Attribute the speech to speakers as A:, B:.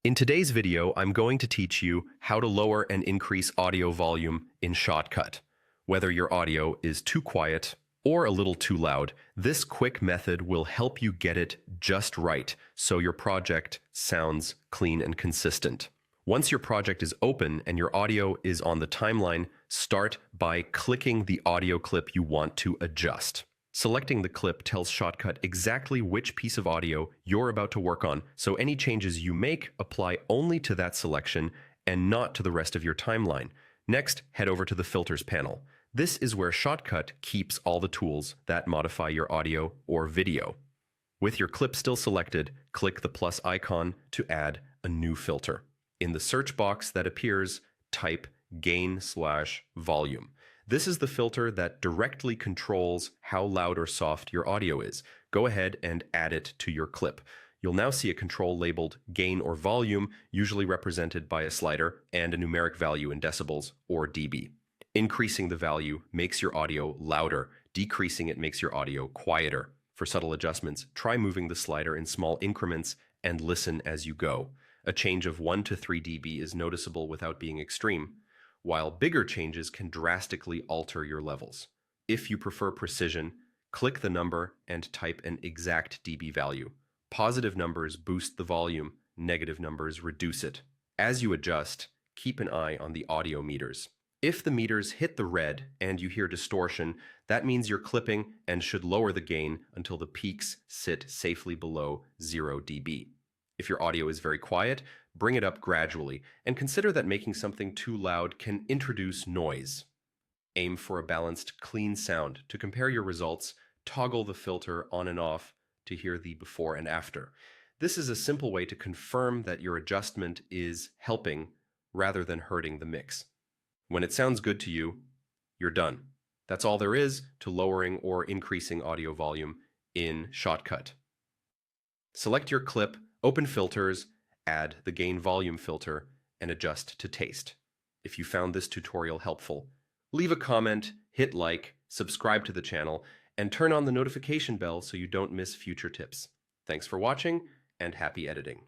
A: In today's video, I'm going to teach you how to lower and increase audio volume in Shotcut. Whether your audio is too quiet or a little too loud, this quick method will help you get it just right so your project sounds clean and consistent. Once your project is open and your audio is on the timeline, start by clicking the audio clip you want to adjust. Selecting the clip tells Shotcut exactly which piece of audio you're about to work on, so any changes you make apply only to that selection and not to the rest of your timeline. Next, head over to the Filters panel. This is where Shotcut keeps all the tools that modify your audio or video. With your clip still selected, click the plus icon to add a new filter. In the search box that appears, type gain/volume. This is the filter that directly controls how loud or soft your audio is. Go ahead and add it to your clip. You'll now see a control labeled gain or volume, usually represented by a slider and a numeric value in decibels or dB. Increasing the value makes your audio louder. Decreasing it makes your audio quieter. For subtle adjustments, try moving the slider in small increments and listen as you go. A change of 1 to 3 dB is noticeable without being extreme, while bigger changes can drastically alter your levels. If you prefer precision, click the number and type an exact dB value. Positive numbers boost the volume, negative numbers reduce it. As you adjust, keep an eye on the audio meters. If the meters hit the red and you hear distortion, that means you're clipping and should lower the gain until the peaks sit safely below 0 dB. If your audio is very quiet, bring it up gradually, and consider that making something too loud can introduce noise. Aim for a balanced, clean sound. To compare your results, toggle the filter on and off to hear the before and after. This is a simple way to confirm that your adjustment is helping rather than hurting the mix. When it sounds good to you, you're done. That's all there is to lowering or increasing audio volume in Shotcut. Select your clip, open filters, add the gain volume filter, and adjust to taste. If you found this tutorial helpful, leave a comment, hit like, subscribe to the channel, and turn on the notification bell so you don't miss future tips. Thanks for watching, and happy editing.